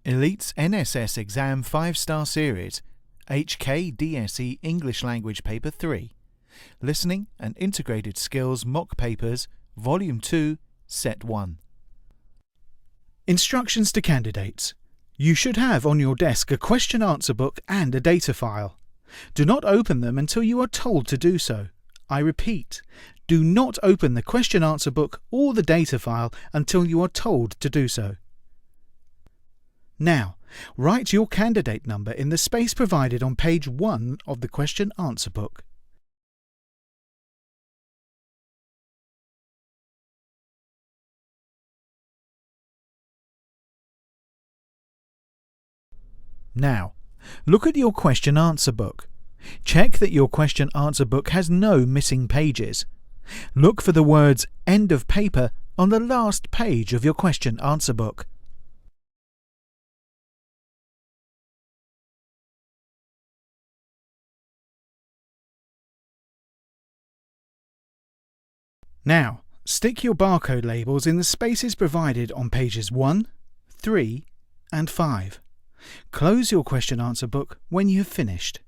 Elite's NSS Exam 5-Star Series, HKDSE English Language Paper 3, Listening and Integrated Skills Mock Papers, Volume 2, Set 1. Instructions to candidates. You should have on your desk a question-answer book and a data file. Do not open them until you are told to do so. I repeat, do not open the question-answer book or the data file until you are told to do so. Now, write your candidate number in the space provided on page 1 of the question-answer book. Now, look at your question-answer book. Check that your question-answer book has no missing pages. Look for the words "End of paper" on the last page of your question-answer book. Now, stick your barcode labels in the spaces provided on pages 1, 3 and 5. Close your question-answer book when you have finished.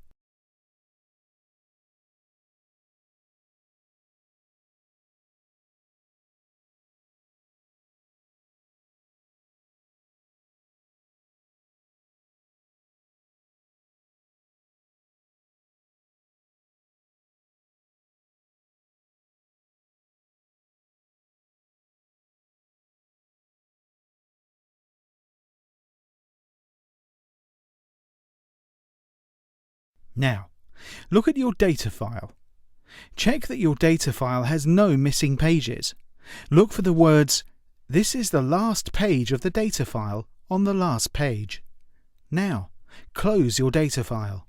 Now, look at your data file. Check that your data file has no missing pages. Look for the words "This is the last page of the data file" on the last page. Now, close your data file.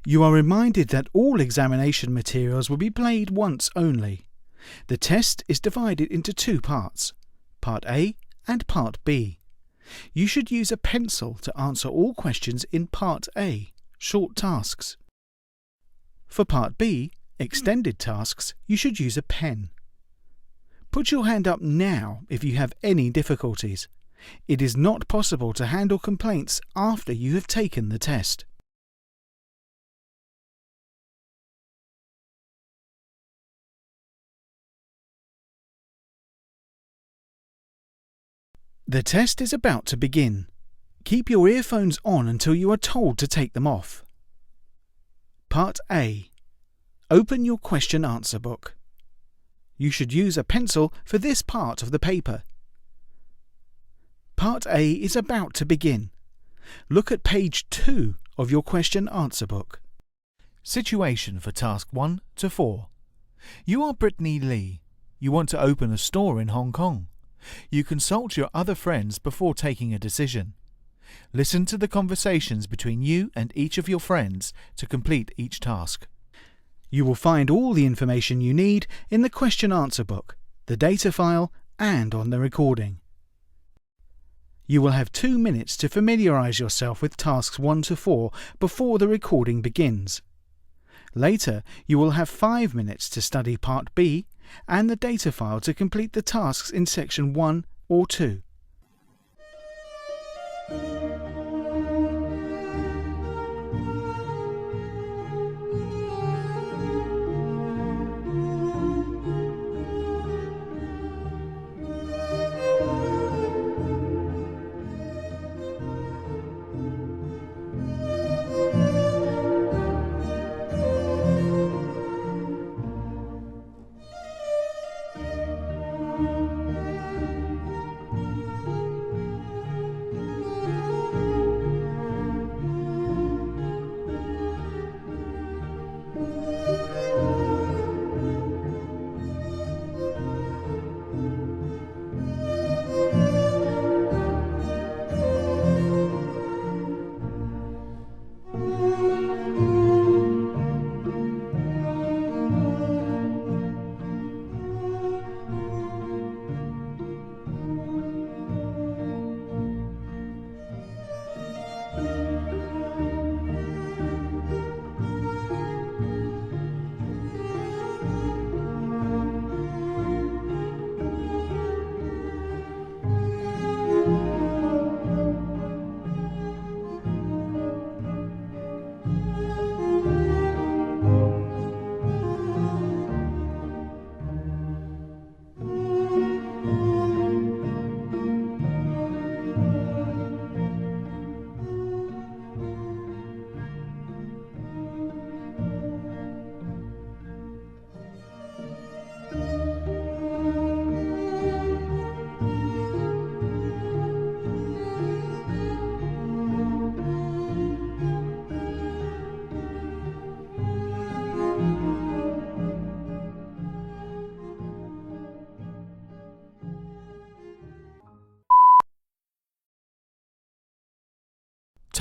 You are reminded that all examination materials will be played once only. The test is divided into two parts, Part A and Part B. You should use a pencil to answer all questions in Part A, short tasks. For Part B, extended tasks, you should use a pen. Put your hand up now if you have any difficulties. It is not possible to handle complaints after you have taken the test. The test is about to begin. Keep your earphones on until you are told to take them off. Part A. Open your question-answer book. You should use a pencil for this part of the paper. Part A is about to begin. Look at page 2 of your question-answer book. Situation for Task 1 to 4. You are Brittany Lee. You want to open a store in Hong Kong. You consult your other friends before taking a decision. Listen to the conversations between you and each of your friends to complete each task. You will find all the information you need in the question-answer book, the data file, and on the recording. You will have 2 minutes to familiarise yourself with tasks 1 to 4 before the recording begins. Later, you will have 5 minutes to study Part B and the data file to complete the tasks in Section 1 or 2.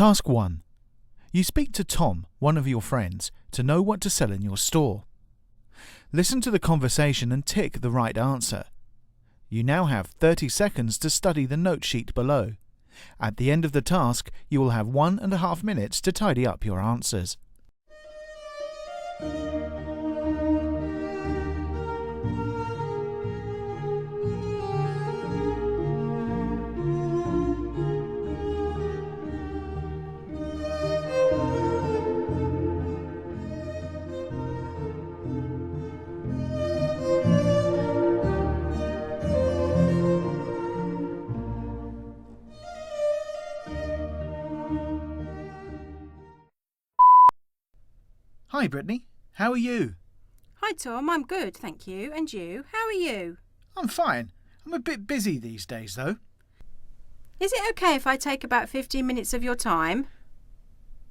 Task 1. You speak to Tom, one of your friends, to know what to sell in your store. Listen to the conversation and tick the right answer. You now have 30 seconds to study the note sheet below. At the end of the task, you will have 1.5 minutes to tidy up your answers. Hi Brittany, how are you? Hi Tom, I'm good, thank you. And you? How are you? I'm fine. I'm a bit busy these days though. Is it okay if I take about 15 minutes of your time?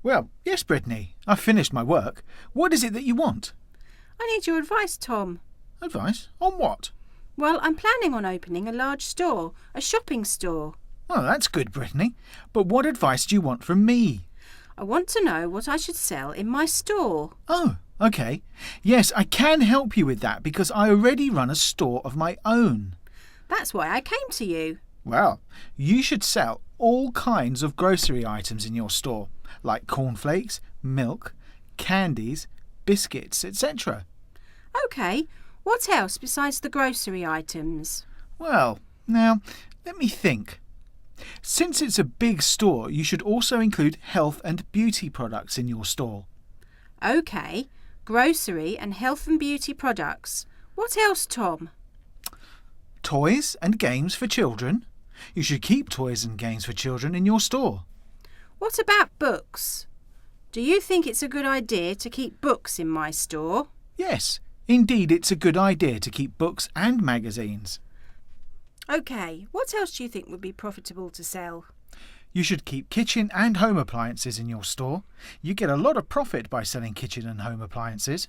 Well, yes Brittany, I've finished my work. What is it that you want? I need your advice, Tom. Advice? On what? Well, I'm planning on opening a large store, a shopping store. Well, that's good, Brittany. But what advice do you want from me? I want to know what I should sell in my store. Oh, okay. Yes, I can help you with that because I already run a store of my own. That's why I came to you. Well, you should sell all kinds of grocery items in your store, like cornflakes, milk, candies, biscuits, etc. OK, what else besides the grocery items? Well, now, let me think. Since it's a big store, you should also include health and beauty products in your store. OK, grocery and health and beauty products. What else, Tom? Toys and games for children. You should keep toys and games for children in your store. What about books? Do you think it's a good idea to keep books in my store? Yes, indeed it's a good idea to keep books and magazines. OK, what else do you think would be profitable to sell? You should keep kitchen and home appliances in your store. You get a lot of profit by selling kitchen and home appliances.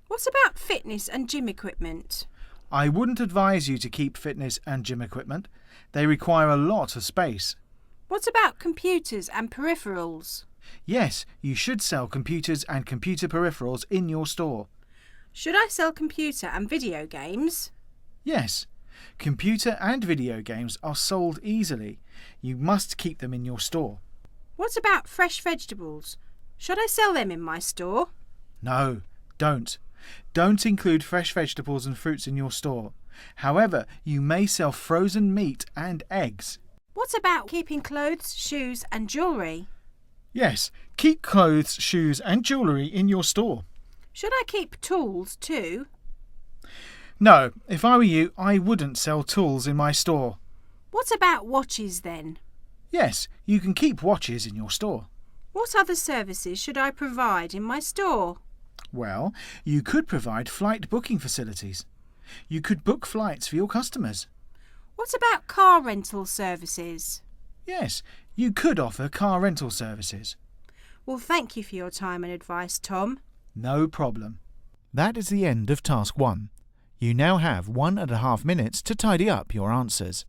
What about fitness and gym equipment? I wouldn't advise you to keep fitness and gym equipment. They require a lot of space. What about computers and peripherals? Yes, you should sell computers and computer peripherals in your store. Should I sell computer and video games? Yes. Computer and video games are sold easily. You must keep them in your store. What about fresh vegetables? Should I sell them in my store? No, don't. Don't include fresh vegetables and fruits in your store. However, you may sell frozen meat and eggs. What about keeping clothes, shoes and jewellery? Yes, keep clothes, shoes and jewellery in your store. Should I keep tools too? No, if I were you, I wouldn't sell tools in my store. What about watches then? Yes, you can keep watches in your store. What other services should I provide in my store? Well, you could provide flight booking facilities. You could book flights for your customers. What about car rental services? Yes, you could offer car rental services. Well, thank you for your time and advice, Tom. No problem. That is the end of Task 1. You now have 1.5 minutes to tidy up your answers.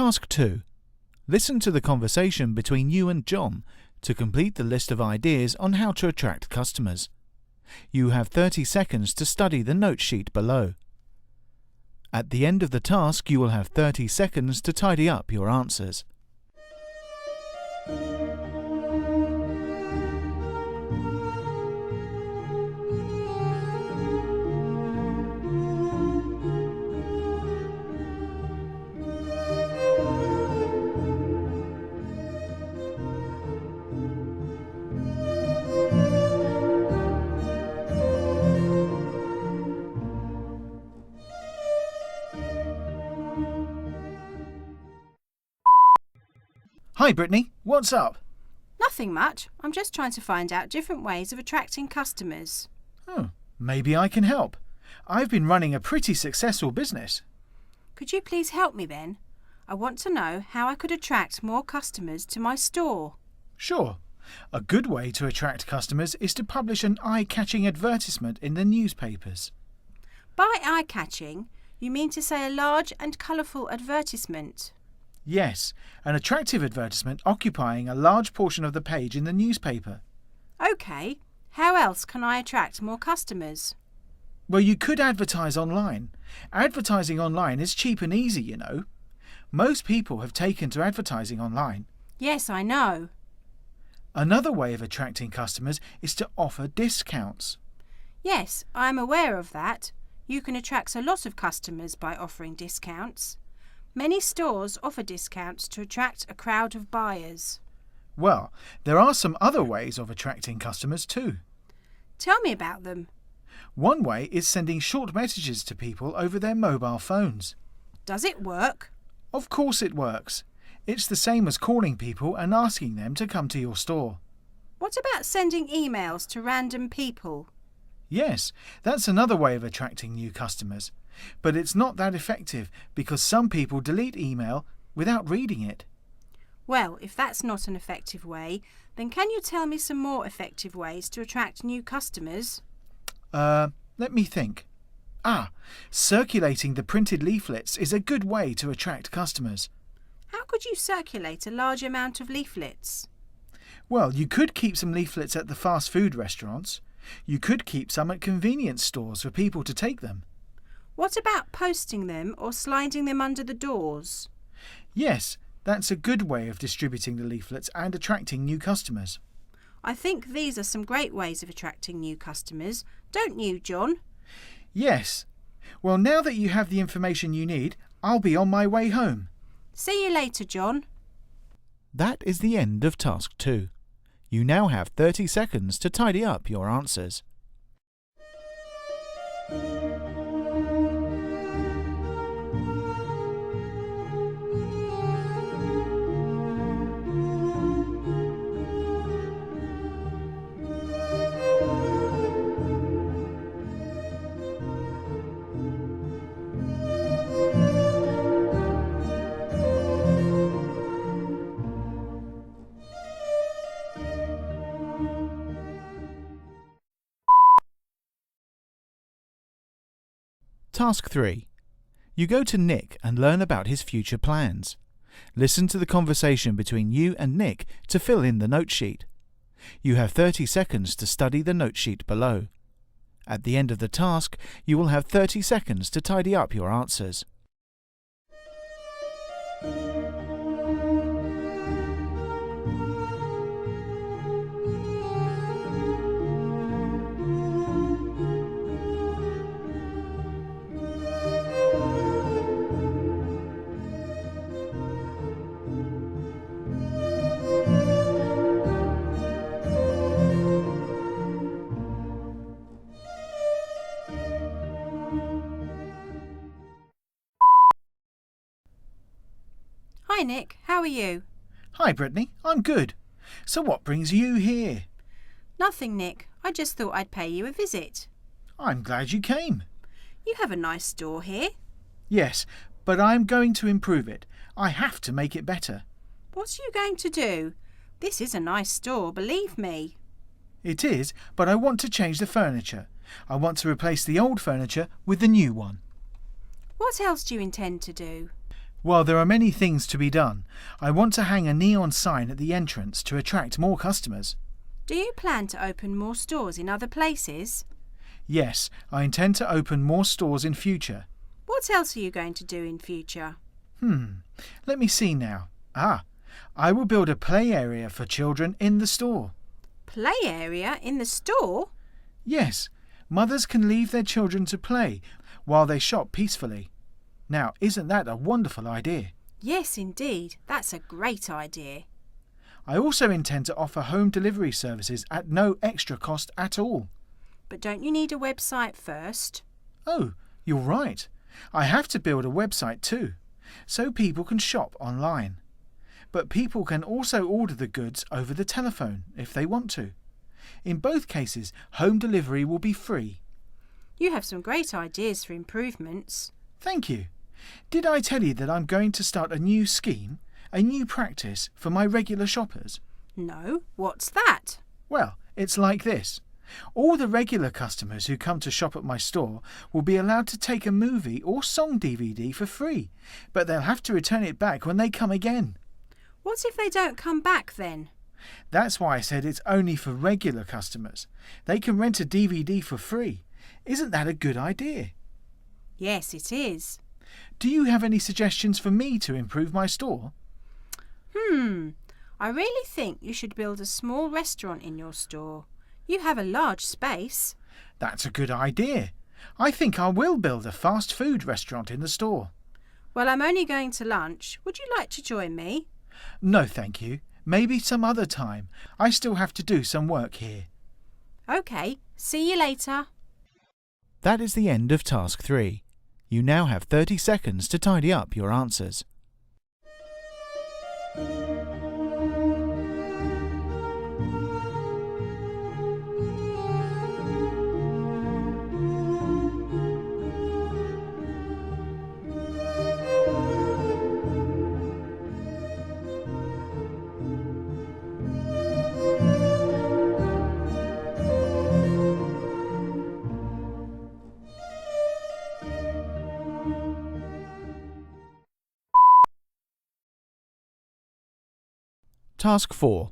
Task 2. Listen to the conversation between you and John to complete the list of ideas on how to attract customers. You have 30 seconds to study the note sheet below. At the end of the task, you will have 30 seconds to tidy up your answers. Hi Brittany, what's up? Nothing much. I'm just trying to find out different ways of attracting customers. Maybe I can help. I've been running a pretty successful business. Could you please help me then? I want to know how I could attract more customers to my store. Sure. A good way to attract customers is to publish an eye-catching advertisement in the newspapers. By eye-catching, you mean to say a large and colourful advertisement? Yes, an attractive advertisement occupying a large portion of the page in the newspaper. OK. How else can I attract more customers? Well, you could advertise online. Advertising online is cheap and easy, you know. Most people have taken to advertising online. Yes, I know. Another way of attracting customers is to offer discounts. Yes, I am aware of that. You can attract a lot of customers by offering discounts. Many stores offer discounts to attract a crowd of buyers. Well, there are some other ways of attracting customers too. Tell me about them. One way is sending short messages to people over their mobile phones. Does it work? Of course it works. It's the same as calling people and asking them to come to your store. What about sending emails to random people? Yes, that's another way of attracting new customers. But it's not that effective because some people delete email without reading it. Well, if that's not an effective way, then can you tell me some more effective ways to attract new customers? Let me think. Circulating the printed leaflets is a good way to attract customers. How could you circulate a large amount of leaflets? Well, you could keep some leaflets at the fast food restaurants. You could keep some at convenience stores for people to take them. What about posting them or sliding them under the doors? Yes, that's a good way of distributing the leaflets and attracting new customers. I think these are some great ways of attracting new customers, don't you, John? Yes. Well, now that you have the information you need, I'll be on my way home. See you later, John. That is the end of Task 2. You now have 30 seconds to tidy up your answers. Task 3. You go to Nick and learn about his future plans. Listen to the conversation between you and Nick to fill in the note sheet. You have 30 seconds to study the note sheet below. At the end of the task, you will have 30 seconds to tidy up your answers. Hi, Nick. How are you? Hi, Brittany. I'm good. So what brings you here? Nothing, Nick. I just thought I'd pay you a visit. I'm glad you came. You have a nice store here. Yes, but I'm going to improve it. I have to make it better. What are you going to do? This is a nice store, believe me. It is, but I want to change the furniture. I want to replace the old furniture with the new one. What else do you intend to do? While there are many things to be done, I want to hang a neon sign at the entrance to attract more customers. Do you plan to open more stores in other places? Yes, I intend to open more stores in future. What else are you going to do in future? Let me see now. I will build a play area for children in the store. Play area in the store? Yes, mothers can leave their children to play while they shop peacefully. Now, isn't that a wonderful idea? Yes, indeed. That's a great idea. I also intend to offer home delivery services at no extra cost at all. But don't you need a website first? Oh, you're right. I have to build a website too, so people can shop online. But people can also order the goods over the telephone if they want to. In both cases, home delivery will be free. You have some great ideas for improvements. Thank you. Did I tell you that I'm going to start a new scheme, a new practice for my regular shoppers? No, what's that? Well, it's like this. All the regular customers who come to shop at my store will be allowed to take a movie or song DVD for free, but they'll have to return it back when they come again. What if they don't come back then? That's why I said it's only for regular customers. They can rent a DVD for free. Isn't that a good idea? Yes, it is. Do you have any suggestions for me to improve my store? I really think you should build a small restaurant in your store. You have a large space. That's a good idea. I think I will build a fast food restaurant in the store. Well, I'm only going to lunch. Would you like to join me? No, thank you. Maybe some other time. I still have to do some work here. OK, see you later. That is the end of Task 3. You now have 30 seconds to tidy up your answers. Task 4.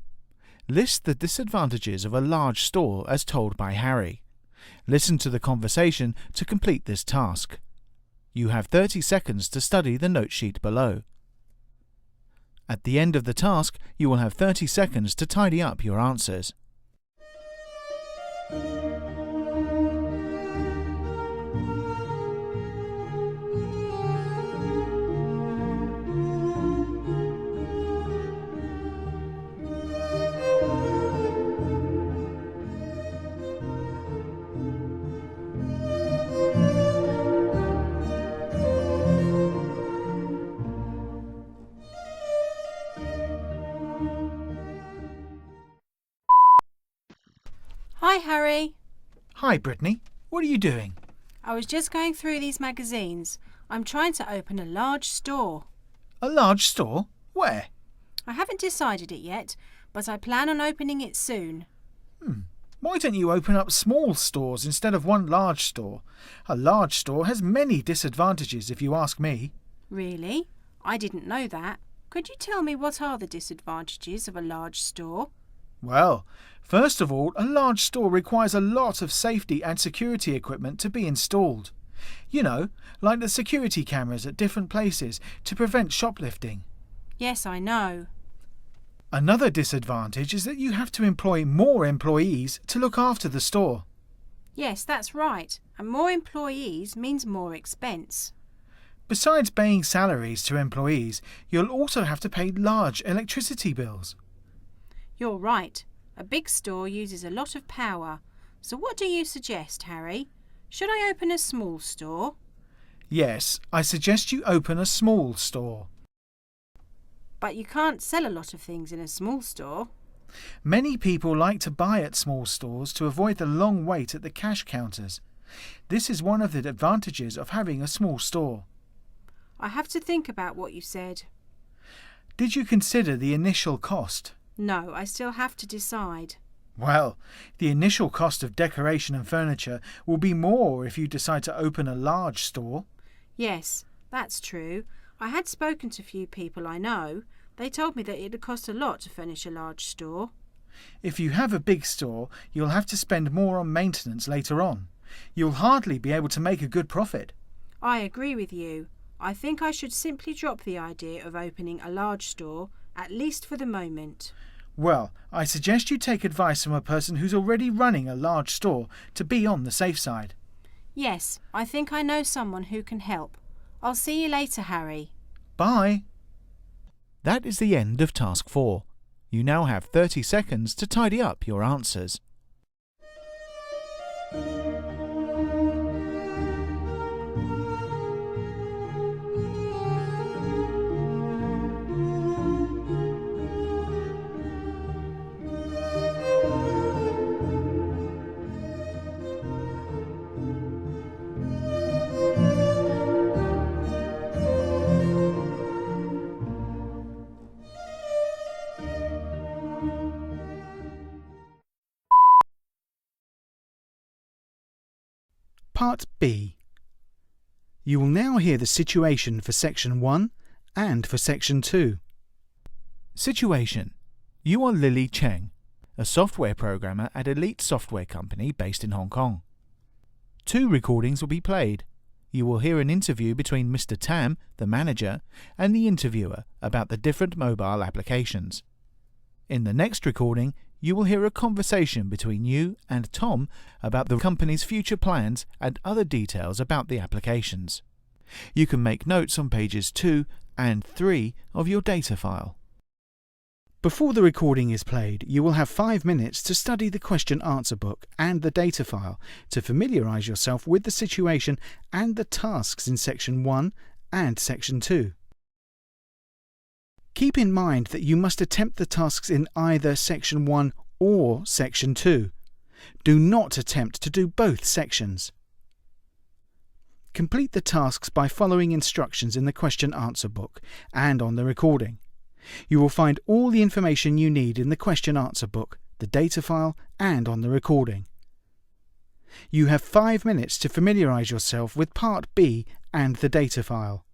List the disadvantages of a large store as told by Harry. Listen to the conversation to complete this task. You have 30 seconds to study the note sheet below. At the end of the task, you will have 30 seconds to tidy up your answers. Hi, Harry. Hi, Brittany. What are you doing? I was just going through these magazines. I'm trying to open a large store. A large store? Where? I haven't decided it yet, but I plan on opening it soon. Why don't you open up small stores instead of one large store? A large store has many disadvantages, if you ask me. Really? I didn't know that. Could you tell me what are the disadvantages of a large store? Well, first of all, a large store requires a lot of safety and security equipment to be installed. You know, like the security cameras at different places to prevent shoplifting. Yes, I know. Another disadvantage is that you have to employ more employees to look after the store. Yes, that's right. And more employees means more expense. Besides paying salaries to employees, you'll also have to pay large electricity bills. You're right. A big store uses a lot of power. So what do you suggest, Harry? Should I open a small store? Yes, I suggest you open a small store. But you can't sell a lot of things in a small store. Many people like to buy at small stores to avoid the long wait at the cash counters. This is one of the advantages of having a small store. I have to think about what you said. Did you consider the initial cost? No, I still have to decide. Well, the initial cost of decoration and furniture will be more if you decide to open a large store. Yes, that's true. I had spoken to a few people I know. They told me that it would cost a lot to furnish a large store. If you have a big store, you'll have to spend more on maintenance later on. You'll hardly be able to make a good profit. I agree with you. I think I should simply drop the idea of opening a large store, at least for the moment. Well, I suggest you take advice from a person who's already running a large store to be on the safe side. Yes, I think I know someone who can help. I'll see you later, Harry. Bye. That is the end of Task 4. You now have 30 seconds to tidy up your answers. Part B. You will now hear the situation for Section 1 and for Section 2. Situation. You are Lily Cheng, a software programmer at Elite Software Company based in Hong Kong. 2 recordings will be played. You will hear an interview between Mr. Tam, the manager, and the interviewer about the different mobile applications. In the next recording, you will hear a conversation between you and Tom about the company's future plans and other details about the applications. You can make notes on pages 2 and 3 of your data file. Before the recording is played, you will have 5 minutes to study the question answer book and the data file to familiarise yourself with the situation and the tasks in Section 1 and Section 2. Keep in mind that you must attempt the tasks in either Section 1 or Section 2. Do not attempt to do both sections. Complete the tasks by following instructions in the question answer book and on the recording. You will find all the information you need in the question answer book, the data file, and on the recording. You have 5 minutes to familiarise yourself with Part B and the data file.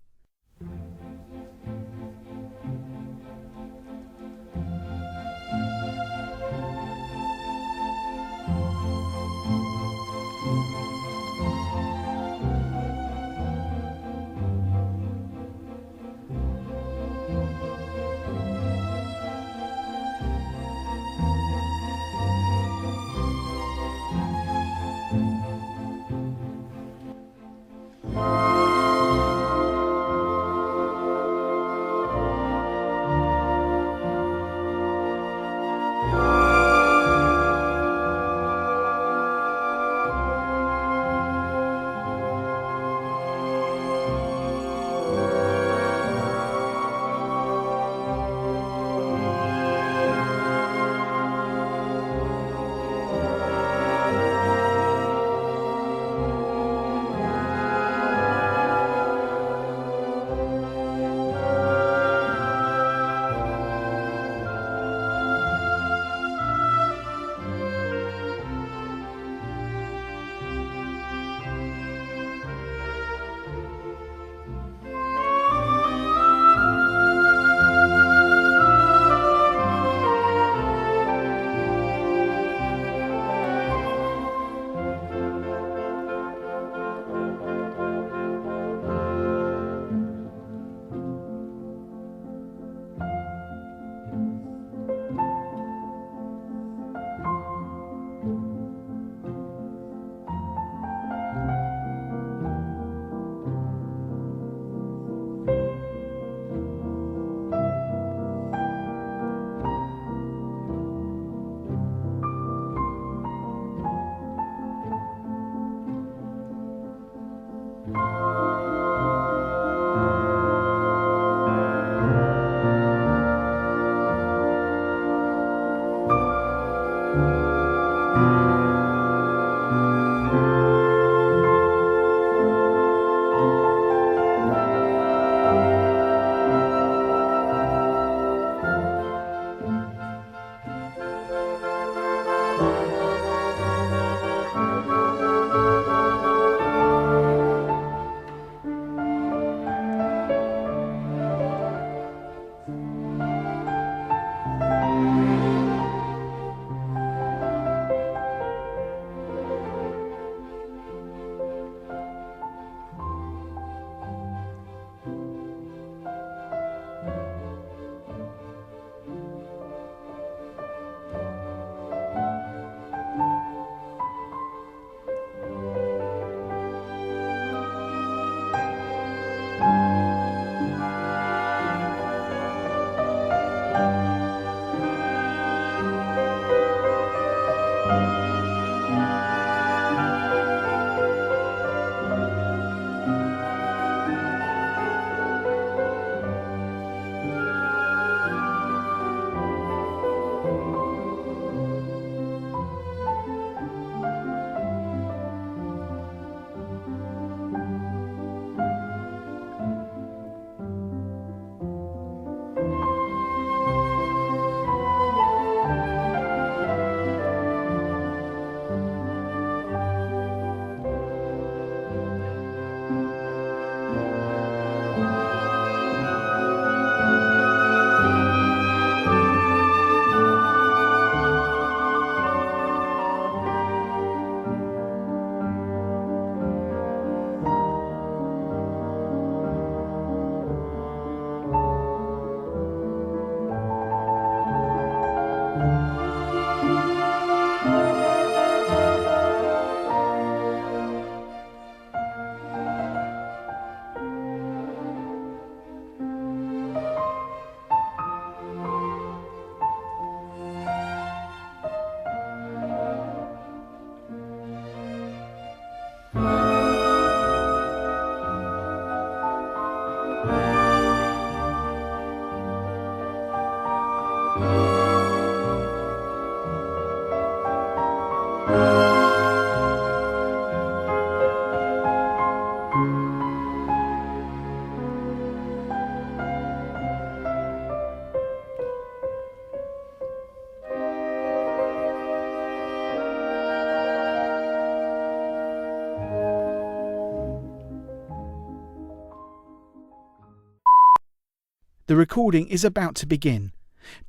The recording is about to begin.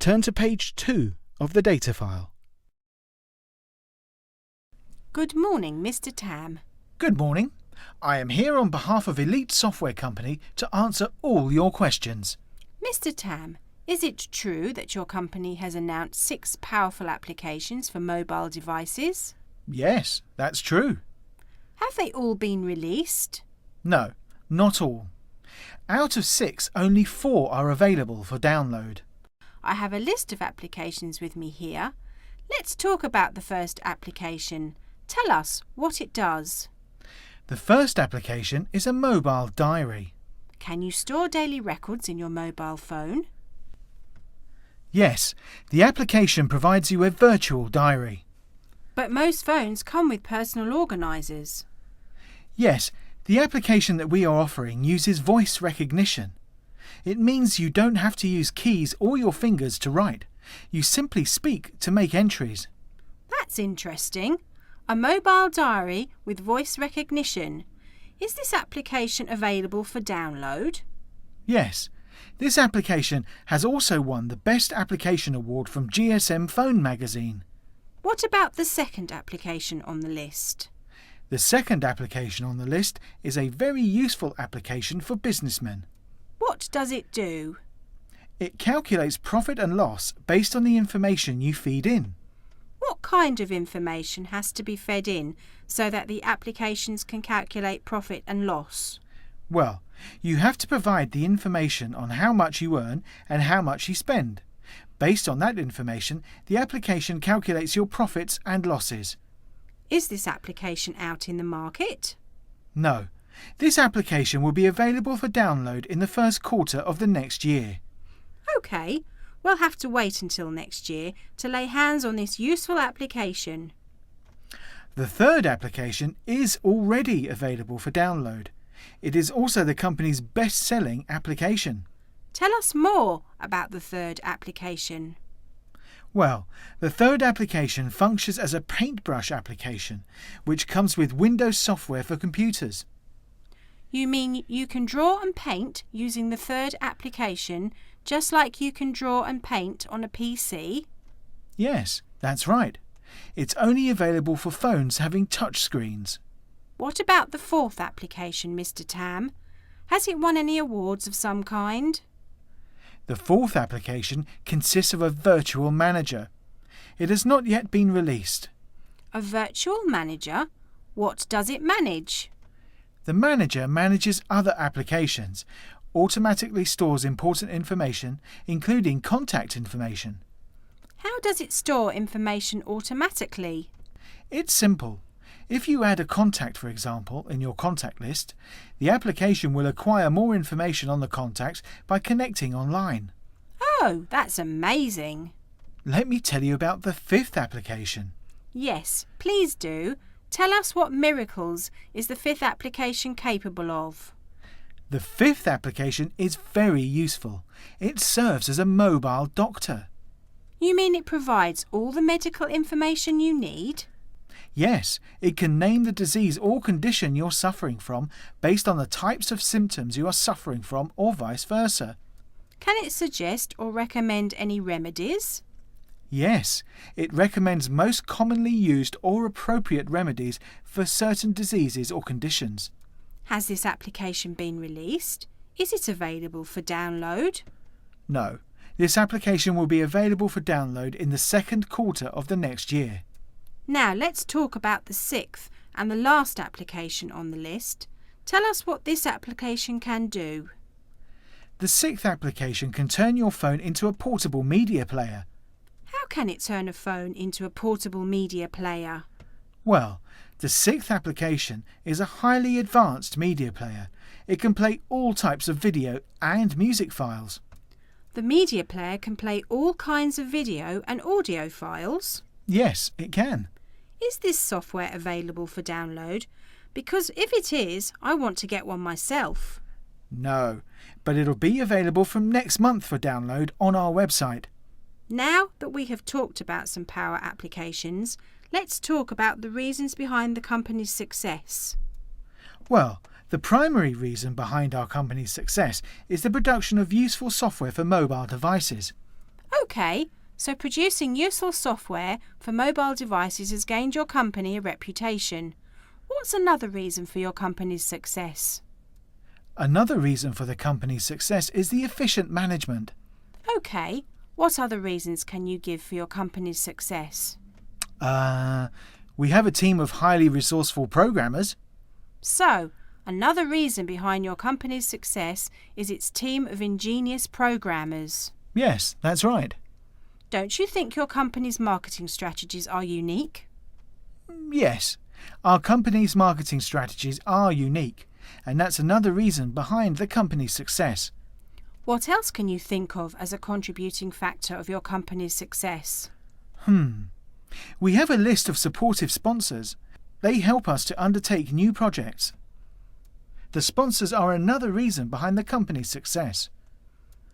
Turn to page 2 of the data file. Good morning, Mr. Tam. Good morning. I am here on behalf of Elite Software Company to answer all your questions. Mr. Tam, is it true that your company has announced 6 powerful applications for mobile devices? Yes, that's true. Have they all been released? No, not all. Out of 6, only 4 are available for download. I have a list of applications with me here. Let's talk about the first application. Tell us what it does. The first application is a mobile diary. Can you store daily records in your mobile phone? Yes, the application provides you a virtual diary. But most phones come with personal organisers. Yes, the application that we are offering uses voice recognition. It means you don't have to use keys or your fingers to write. You simply speak to make entries. That's interesting. A mobile diary with voice recognition. Is this application available for download? Yes, this application has also won the Best Application Award from GSM Phone magazine. What about the second application on the list? The second application on the list is a very useful application for businessmen. What does it do? It calculates profit and loss based on the information you feed in. What kind of information has to be fed in so that the applications can calculate profit and loss? Well, you have to provide the information on how much you earn and how much you spend. Based on that information, the application calculates your profits and losses. Is this application out in the market? No. This application will be available for download in the first quarter of the next year. OK, we'll have to wait until next year to lay hands on this useful application. The third application is already available for download. It is also the company's best-selling application. Tell us more about the third application. Well, the third application functions as a paintbrush application, which comes with Windows software for computers. You mean you can draw and paint using the third application just like you can draw and paint on a PC? Yes, that's right. It's only available for phones having touch screens. What about the fourth application, Mr. Tam? Has it won any awards of some kind? The fourth application consists of a virtual manager. It has not yet been released. A virtual manager? What does it manage? The manager manages other applications, automatically stores important information, including contact information. How does it store information automatically? It's simple. If you add a contact, for example, in your contact list, the application will acquire more information on the contact by connecting online. Oh, that's amazing. Let me tell you about the fifth application. Yes, please do. Tell us what miracles is the fifth application capable of. The fifth application is very useful. It serves as a mobile doctor. You mean it provides all the medical information you need? Yes, it can name the disease or condition you're suffering from based on the types of symptoms you are suffering from or vice versa. Can it suggest or recommend any remedies? Yes, it recommends most commonly used or appropriate remedies for certain diseases or conditions. Has this application been released? Is it available for download? No, this application will be available for download in the second quarter of the next year. Now let's talk about the sixth and the last application on the list. Tell us what this application can do. The sixth application can turn your phone into a portable media player. How can it turn a phone into a portable media player? Well, the sixth application is a highly advanced media player. It can play all types of video and music files. The media player can play all kinds of video and audio files? Yes, it can. Is this software available for download? Because if it is, I want to get one myself. No, but it'll be available from next month for download on our website. Now that we have talked about some power applications, let's talk about the reasons behind the company's success. Well, the primary reason behind our company's success is the production of useful software for mobile devices. OK, so producing useful software for mobile devices has gained your company a reputation. What's another reason for your company's success? Another reason for the company's success is the efficient management. OK, what other reasons can you give for your company's success? We have a team of highly resourceful programmers. So, another reason behind your company's success is its team of ingenious programmers. Yes, that's right. Don't you think your company's marketing strategies are unique? Yes, our company's marketing strategies are unique, and that's another reason behind the company's success. What else can you think of as a contributing factor of your company's success? We have a list of supportive sponsors. They help us to undertake new projects. The sponsors are another reason behind the company's success.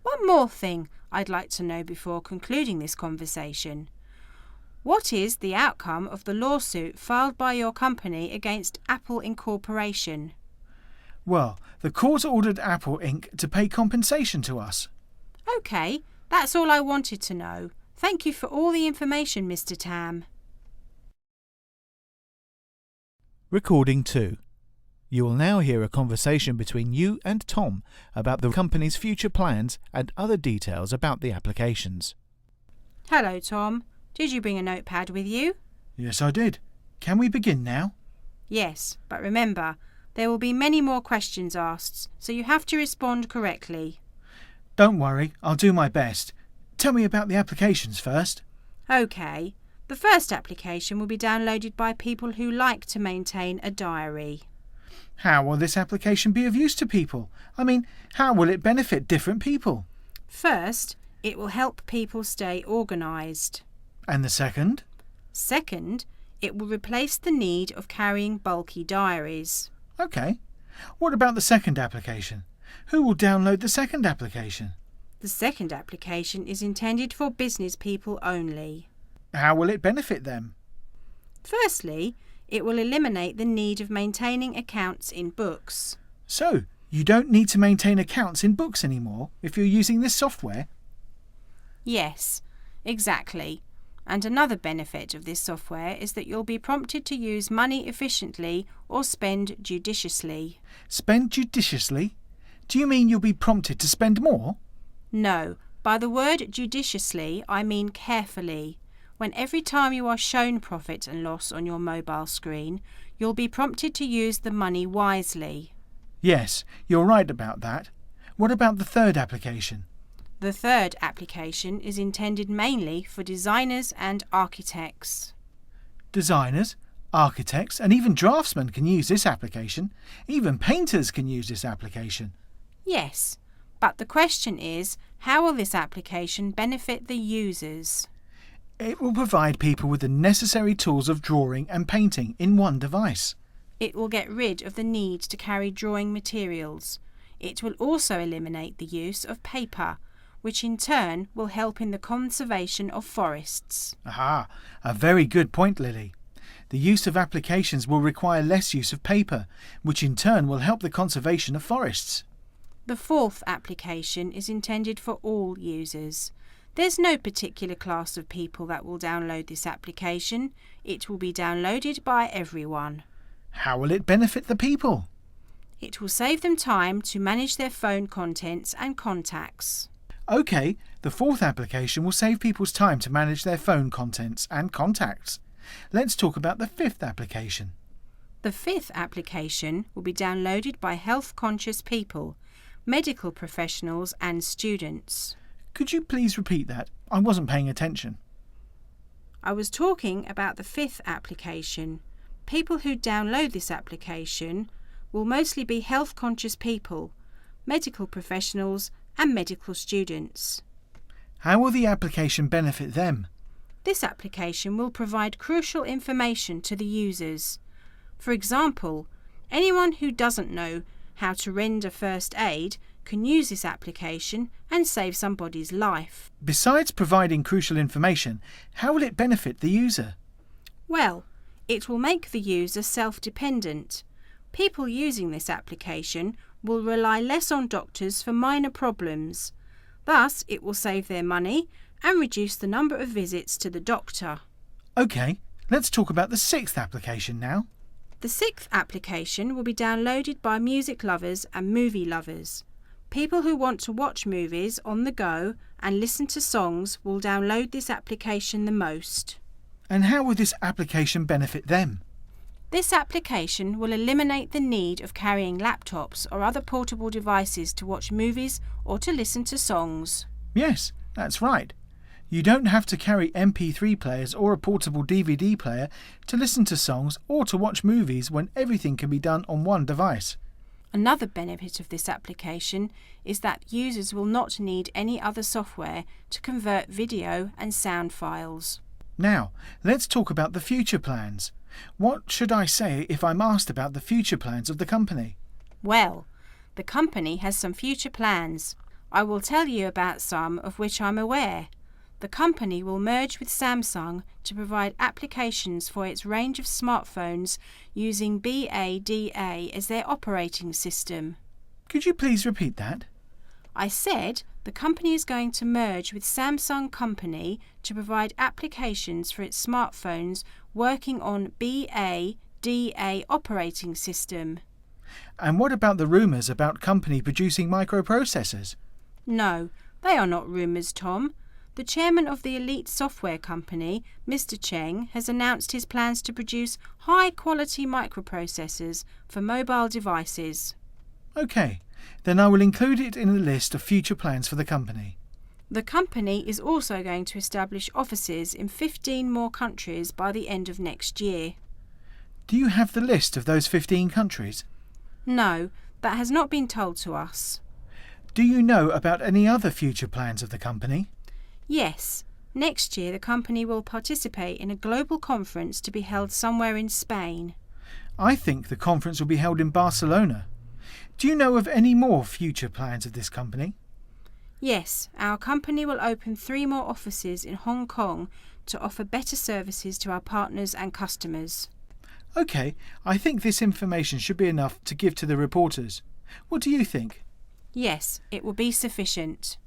One more thing I'd like to know before concluding this conversation. What is the outcome of the lawsuit filed by your company against Apple Incorporation? Well, the court ordered Apple Inc. to pay compensation to us. OK, that's all I wanted to know. Thank you for all the information, Mr. Tam. Recording 2. You will now hear a conversation between you and Tom about the company's future plans and other details about the applications. Hello, Tom. Did you bring a notepad with you? Yes, I did. Can we begin now? Yes, but remember, there will be many more questions asked, so you have to respond correctly. Don't worry, I'll do my best. Tell me about the applications first. OK. The first application will be downloaded by people who like to maintain a diary. How will this application be of use to people? I mean, how will it benefit different people? First, it will help people stay organised. And the second? Second, it will replace the need of carrying bulky diaries. OK. What about the second application? Who will download the second application? The second application is intended for business people only. How will it benefit them? Firstly, it will eliminate the need of maintaining accounts in books. So, you don't need to maintain accounts in books anymore if you're using this software? Yes, exactly. And another benefit of this software is that you'll be prompted to use money efficiently or spend judiciously. Spend judiciously? Do you mean you'll be prompted to spend more? No, by the word judiciously I mean carefully. When every time you are shown profit and loss on your mobile screen, you'll be prompted to use the money wisely. Yes, you're right about that. What about the third application? The third application is intended mainly for designers and architects. Designers, architects and even draftsmen can use this application. Even painters can use this application. Yes, but the question is, how will this application benefit the users? It will provide people with the necessary tools of drawing and painting in one device. It will get rid of the need to carry drawing materials. It will also eliminate the use of paper, which in turn will help in the conservation of forests. Aha, a very good point, Lily. The use of applications will require less use of paper, which in turn will help the conservation of forests. The fourth application is intended for all users. There's no particular class of people that will download this application. It will be downloaded by everyone. How will it benefit the people? It will save them time to manage their phone contents and contacts. OK, the fourth application will save people's time to manage their phone contents and contacts. Let's talk about the fifth application. The fifth application will be downloaded by health-conscious people, medical professionals and students. Could you please repeat that? I wasn't paying attention. I was talking about the fifth application. People who download this application will mostly be health-conscious people, medical professionals and medical students. How will the application benefit them? This application will provide crucial information to the users. For example, anyone who doesn't know how to render first aid can use this application and save somebody's life. Besides providing crucial information, how will it benefit the user? Well, it will make the user self-dependent. People using this application will rely less on doctors for minor problems. Thus, it will save their money and reduce the number of visits to the doctor. OK, let's talk about the sixth application now. The sixth application will be downloaded by music lovers and movie lovers. People who want to watch movies on the go and listen to songs will download this application the most. And how will this application benefit them? This application will eliminate the need of carrying laptops or other portable devices to watch movies or to listen to songs. Yes, that's right. You don't have to carry MP3 players or a portable DVD player to listen to songs or to watch movies when everything can be done on one device. Another benefit of this application is that users will not need any other software to convert video and sound files. Now, let's talk about the future plans. What should I say if I'm asked about the future plans of the company? Well, the company has some future plans. I will tell you about some of which I'm aware. The company will merge with Samsung to provide applications for its range of smartphones using BADA as their operating system. Could you please repeat that? I said the company is going to merge with Samsung Company to provide applications for its smartphones working on BADA operating system. And what about the rumours about company producing microprocessors? No, they are not rumours, Tom. The chairman of the elite software company, Mr. Cheng, has announced his plans to produce high-quality microprocessors for mobile devices. OK, then I will include it in the list of future plans for the company. The company is also going to establish offices in 15 more countries by the end of next year. Do you have the list of those 15 countries? No, that has not been told to us. Do you know about any other future plans of the company? Yes, next year the company will participate in a global conference to be held somewhere in Spain. I think the conference will be held in Barcelona. Do you know of any more future plans of this company? Yes, our company will open 3 more offices in Hong Kong to offer better services to our partners and customers. OK, I think this information should be enough to give to the reporters. What do you think? Yes, it will be sufficient.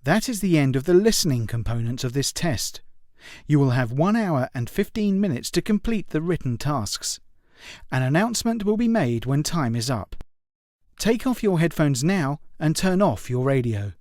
That is the end of the listening component of this test. You will have 1 hour and 15 minutes to complete the written tasks. An announcement will be made when time is up. Take off your headphones now and turn off your radio.